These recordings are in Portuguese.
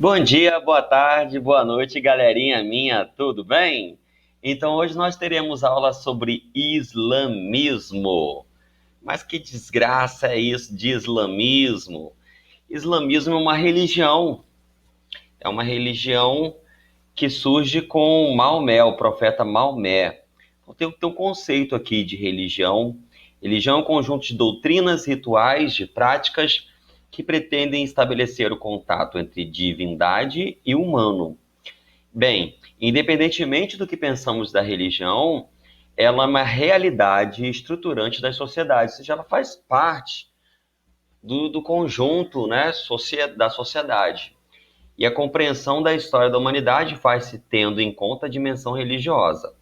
Bom dia, boa tarde, boa noite, galerinha minha, tudo bem? Então, hoje nós teremos aula sobre islamismo. Mas que desgraça é isso de islamismo? Islamismo é uma religião que surge com Maomé, o profeta Maomé. Então, tem um conceito aqui de religião. Religião é um conjunto de doutrinas, rituais, de práticas que pretendem estabelecer o contato entre divindade e humano. Bem, independentemente do que pensamos da religião, ela é uma realidade estruturante das sociedades, ou seja, ela faz parte do conjunto, né, da sociedade. E a compreensão da história da humanidade faz-se tendo em conta a dimensão religiosa.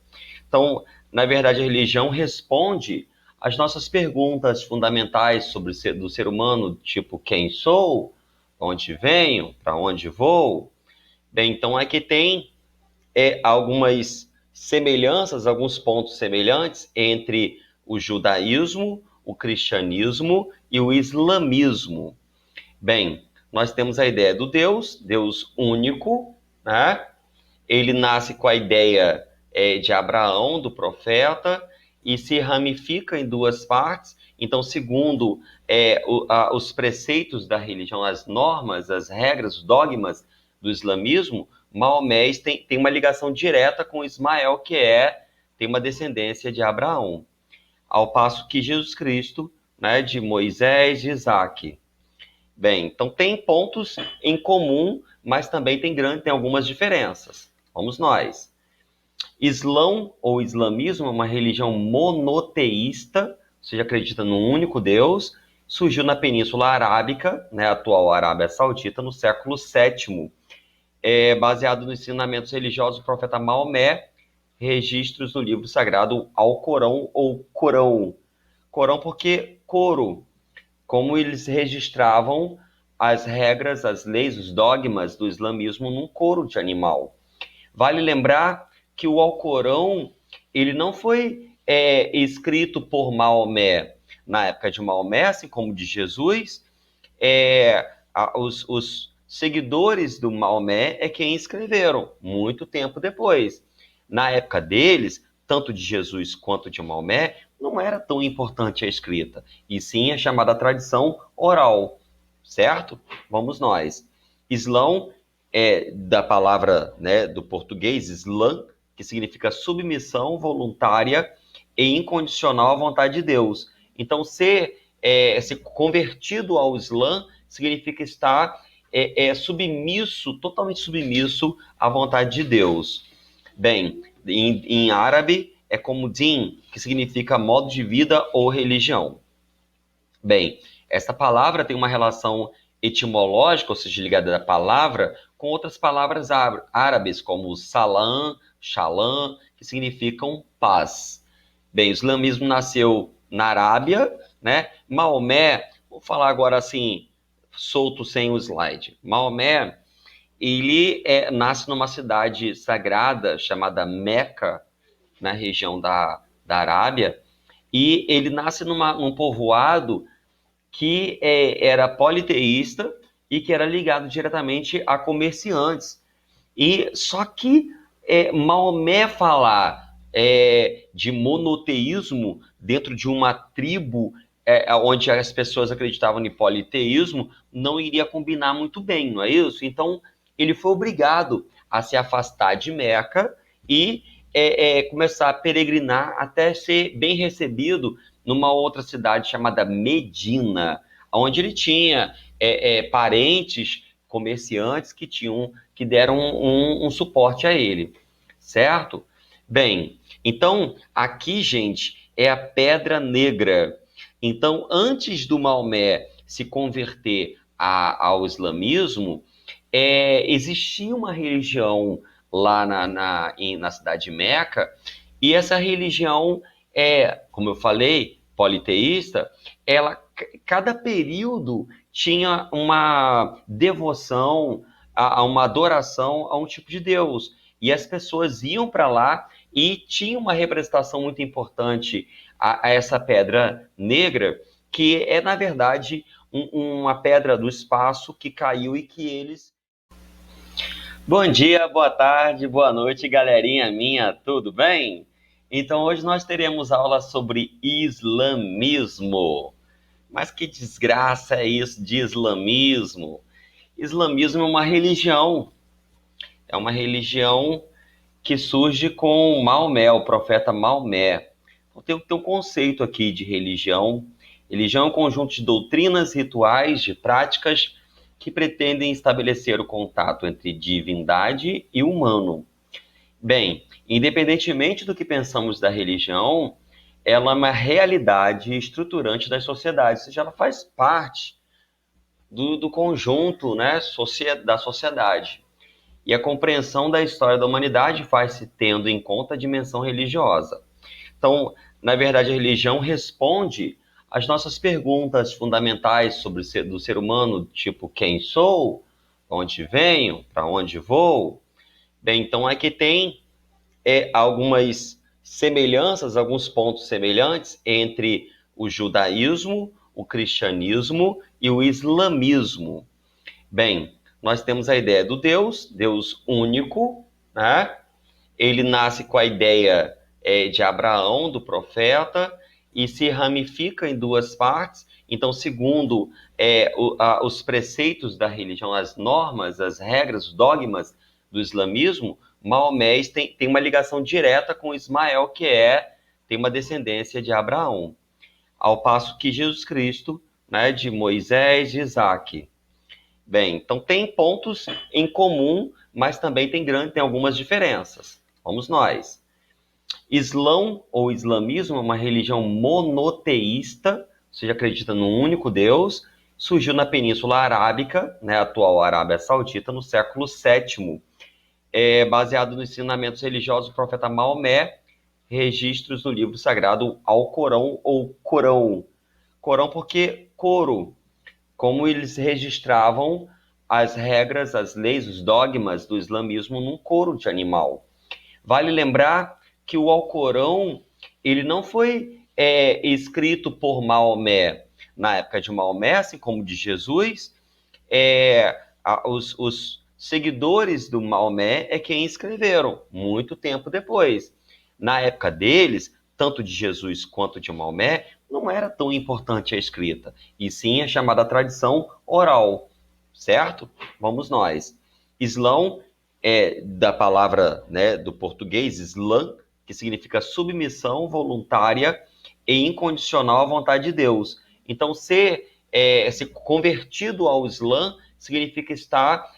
Então, na verdade, a religião responde às nossas perguntas fundamentais sobre do ser humano, tipo quem sou, onde venho, para onde vou. Bem, então é que tem algumas semelhanças, alguns pontos semelhantes entre o judaísmo, o cristianismo e o islamismo. Bem, nós temos a ideia do Deus único, né? Ele nasce com a ideia de Abraão, do profeta, e se ramifica em duas partes. Então, segundo os preceitos da religião, as normas, as regras, os dogmas do islamismo, Maomé tem uma ligação direta com Ismael, tem uma descendência de Abraão. Ao passo que Jesus Cristo, né, de Moisés, de Isaac. Bem, então tem pontos em comum, mas também tem algumas diferenças. Vamos nós. Islão ou islamismo é uma religião monoteísta, ou seja, acredita num único Deus, surgiu na Península Arábica, né, atual Arábia Saudita, no século VII, baseado nos ensinamentos religiosos do profeta Maomé, registros no livro sagrado Alcorão ou Corão. Corão porque coro, como eles registravam as regras, as leis, os dogmas do islamismo num coro de animal. Vale lembrar que o Alcorão ele não foi escrito por Maomé na época de Maomé, assim como de Jesus. Os seguidores do Maomé é quem escreveram, muito tempo depois. Na época deles, tanto de Jesus quanto de Maomé, não era tão importante a escrita, e sim a chamada tradição oral, certo? Vamos nós. Islão é da palavra, né, do português, Islã, que significa submissão voluntária e incondicional à vontade de Deus. Então, ser convertido ao Islã significa estar submisso, totalmente submisso à vontade de Deus. Bem, em árabe é como din, que significa modo de vida ou religião. Bem, essa palavra tem uma relação etimológica, ou seja, ligada à palavra, com outras palavras árabes, como salam, shalom, que significam paz. Bem, o islamismo nasceu na Arábia, né? Maomé, vou falar agora assim, solto sem o slide. Maomé, ele nasce numa cidade sagrada chamada Meca, na região da Arábia, e ele nasce num povoado que era politeísta e que era ligado diretamente a comerciantes. E só que Maomé falar de monoteísmo dentro de uma tribo onde as pessoas acreditavam em politeísmo não iria combinar muito bem, não é isso? Então ele foi obrigado a se afastar de Meca e começar a peregrinar até ser bem recebido numa outra cidade chamada Medina, onde ele tinha parentes comerciantes que deram um suporte a ele, certo? Bem, então aqui, gente, é a Pedra Negra. Então, antes do Maomé se converter ao islamismo, existia uma religião lá na cidade de Meca, e essa religião como eu falei, politeísta, cada período tinha uma devoção, uma adoração a um tipo de Deus. E as pessoas iam para lá e tinha uma representação muito importante a essa pedra negra, que na verdade, uma pedra do espaço que caiu e que eles Bom dia, boa tarde, boa noite, galerinha minha, tudo bem? Então, hoje nós teremos aula sobre islamismo. Mas que desgraça é isso de islamismo? Islamismo é uma religião que surge com Maomé, o profeta Maomé. Então, tem um conceito aqui de religião. Religião é um conjunto de doutrinas, rituais, de práticas que pretendem estabelecer o contato entre divindade e humano. Bem, independentemente do que pensamos da religião, ela é uma realidade estruturante das sociedades, ou seja, ela faz parte do conjunto, né, da sociedade. E a compreensão da história da humanidade faz-se tendo em conta a dimensão religiosa. Então, na verdade, a religião responde às nossas perguntas fundamentais sobre do ser humano, tipo quem sou, onde venho, para onde vou. Bem, então aqui tem algumas semelhanças, alguns pontos semelhantes entre o judaísmo, o cristianismo e o islamismo. Bem, nós temos a ideia do Deus único, né? Ele nasce com a ideia de Abraão, do profeta, e se ramifica em duas partes. Então, segundo os preceitos da religião, as normas, as regras, os dogmas do islamismo, Maomé tem uma ligação direta com Ismael, tem uma descendência de Abraão. Ao passo que Jesus Cristo, né, de Moisés, de Isaac. Bem, então tem pontos em comum, mas também tem algumas diferenças. Vamos nós. Islão ou islamismo é uma religião monoteísta, ou seja, acredita num único Deus, surgiu na Península Arábica, né, atual Arábia Saudita, no século VII, baseado nos ensinamentos religiosos do profeta Maomé, registros no livro sagrado Alcorão ou Corão. Corão porque coro, como eles registravam as regras, as leis, os dogmas do islamismo num coro de animal. Vale lembrar que o Alcorão ele não foi escrito por Maomé na época de Maomé, assim como de Jesus. Os seguidores do Maomé é quem escreveram, muito tempo depois. Na época deles, tanto de Jesus quanto de Maomé, não era tão importante a escrita, e sim a chamada tradição oral, certo? Vamos nós. Islão da palavra, né, do português, Islã, que significa submissão voluntária e incondicional à vontade de Deus. Então, ser convertido ao Islã significa estar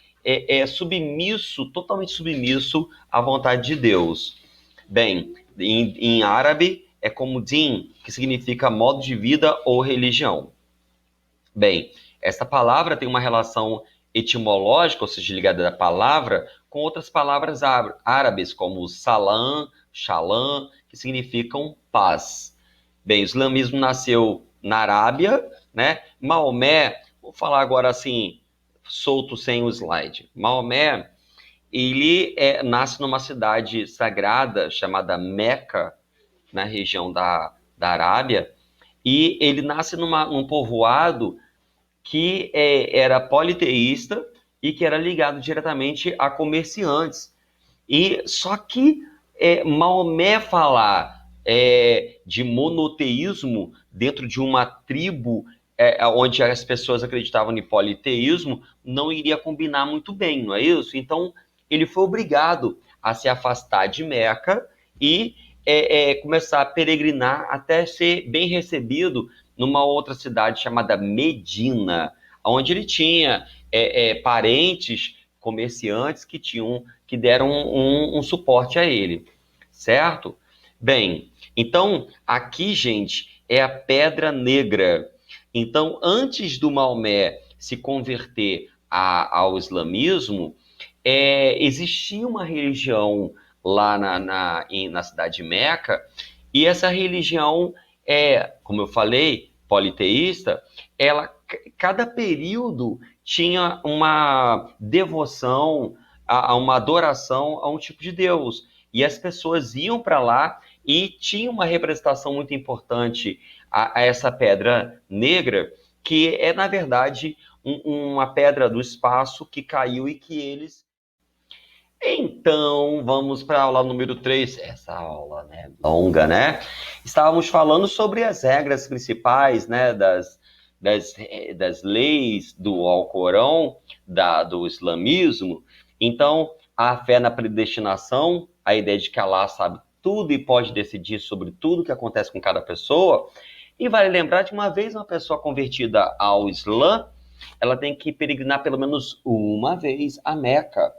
submisso, totalmente submisso à vontade de Deus. Bem, em árabe é como din, que significa modo de vida ou religião. Bem, essa palavra tem uma relação etimológica, ou seja, ligada à palavra, com outras palavras árabes, como salam, shalom, que significam paz. Bem, o islamismo nasceu na Arábia, né? Maomé, vou falar agora assim, solto sem o slide. Maomé, ele nasce numa cidade sagrada chamada Meca, na região da Arábia, e ele nasce num povoado que era politeísta e que era ligado diretamente a comerciantes. E só que Maomé falar de monoteísmo dentro de uma tribo onde as pessoas acreditavam em politeísmo não iria combinar muito bem, não é isso? Então ele foi obrigado a se afastar de Meca e começar a peregrinar até ser bem recebido numa outra cidade chamada Medina, onde ele tinha parentes, comerciantes que deram um suporte a ele, certo? Bem, então aqui, gente, é a Pedra Negra. Então, antes do Maomé se converter ao islamismo, existia uma religião lá na cidade de Meca, e essa religião como eu falei, politeísta, cada período tinha uma devoção, uma adoração a um tipo de Deus. E as pessoas iam para lá e tinha uma representação muito importante a essa pedra negra, que na verdade, uma pedra do espaço que caiu e que eles Então, vamos para a aula número 3. Essa aula, né, longa, né? Estávamos falando sobre as regras principais, né, das leis do Alcorão, do islamismo. Então, a fé na predestinação, a ideia de que Allah sabe tudo e pode decidir sobre tudo que acontece com cada pessoa. E vale lembrar que uma vez uma pessoa convertida ao Islã, ela tem que peregrinar pelo menos uma vez a Meca.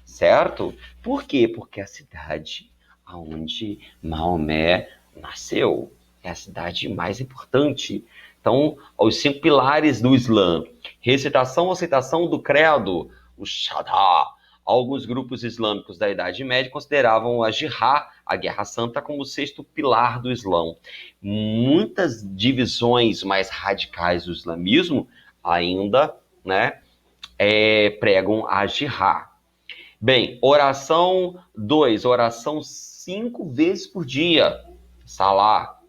Certo? Por quê? Porque é a cidade onde Maomé nasceu é a cidade mais importante. Então, os 5 pilares do Islã: recitação, aceitação do credo, o Shahada. Alguns grupos islâmicos da Idade Média consideravam a Jihad, a Guerra Santa, como o 6º pilar do Islã. Muitas divisões mais radicais do islamismo ainda, né, pregam a Jihad. Bem, oração 2, oração 5 vezes por dia, Salah.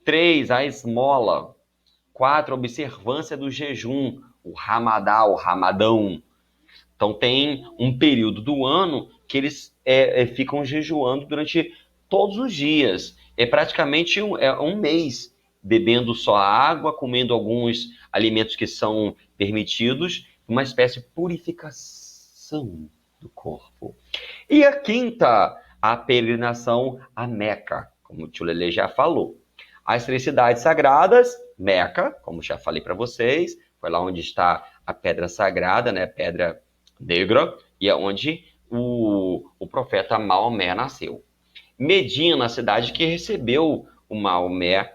3, a esmola. 4, observância do jejum, o Ramadão. Então tem um período do ano que eles ficam jejuando durante todos os dias. É praticamente um mês, bebendo só água, comendo alguns alimentos que são permitidos, uma espécie de purificação do corpo. E a 5ª, a peregrinação a Meca, como o tio Lele já falou. As 3 cidades sagradas, Meca, como já falei para vocês, foi lá onde está a pedra sagrada, né, pedra negra, e é onde o profeta Maomé nasceu. Medina, a cidade que recebeu o Maomé,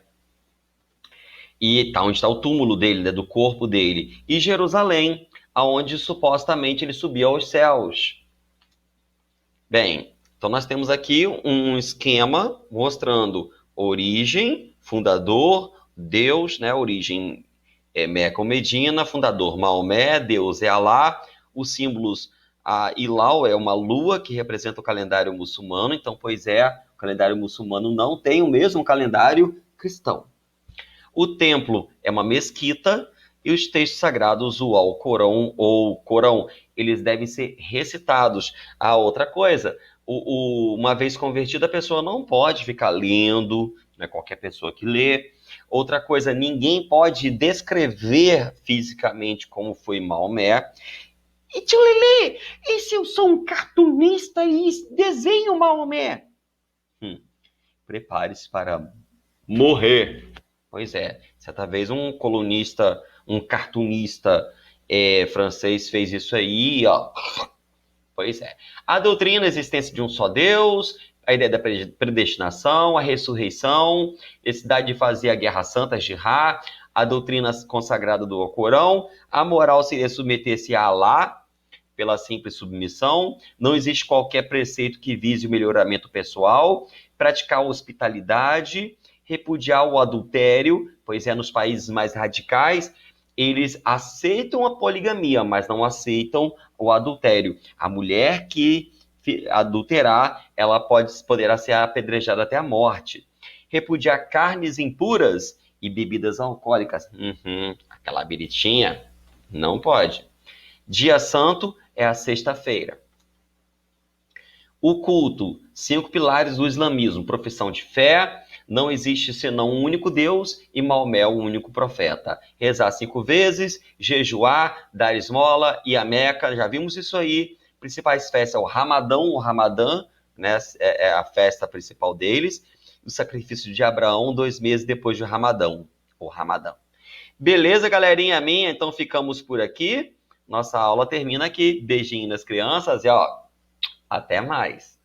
e tá onde está o túmulo dele, né, do corpo dele. E Jerusalém, aonde supostamente ele subiu aos céus. Bem, então nós temos aqui um esquema mostrando origem, fundador, Deus, né? Origem Meca ou Medina, fundador Maomé, Deus é Alá, os símbolos, a Hilal é uma lua que representa o calendário muçulmano, então, pois é, o calendário muçulmano não tem o mesmo calendário cristão. O templo é uma mesquita e os textos sagrados, o Alcorão ou Corão, eles devem ser recitados. A outra coisa, uma vez convertida, a pessoa não pode ficar lendo, não é qualquer pessoa que lê. Outra coisa, ninguém pode descrever fisicamente como foi Maomé. E tio Lelê, e se eu sou um cartunista e desenho Maomé? Prepare-se para morrer. Pois é, certa vez um colunista, um cartunista francês fez isso aí, ó. Pois é. A doutrina, a existência de um só Deus, a ideia da predestinação, a ressurreição, necessidade de fazer a guerra santa, a jihad, a doutrina consagrada do Alcorão, a moral seria submeter-se a Alá, pela simples submissão, não existe qualquer preceito que vise o melhoramento pessoal, praticar a hospitalidade, repudiar o adultério, pois é, nos países mais radicais, eles aceitam a poligamia, mas não aceitam o adultério. A mulher que adulterar, ela poderá ser apedrejada até a morte. Repudiar carnes impuras e bebidas alcoólicas. Aquela biritinha, não pode. Dia santo é a sexta-feira. O culto, 5 pilares do islamismo, profissão de fé, não existe senão um único Deus e Maomé o único profeta. Rezar 5 vezes, jejuar, dar esmola, ir a Meca, já vimos isso aí. Principais festas é o Ramadã, né, é a festa principal deles. O sacrifício de Abraão, 2 meses depois do Ramadã, o Ramadã. Beleza, galerinha minha? Então ficamos por aqui. Nossa aula termina aqui. Beijinho nas crianças e ó, até mais.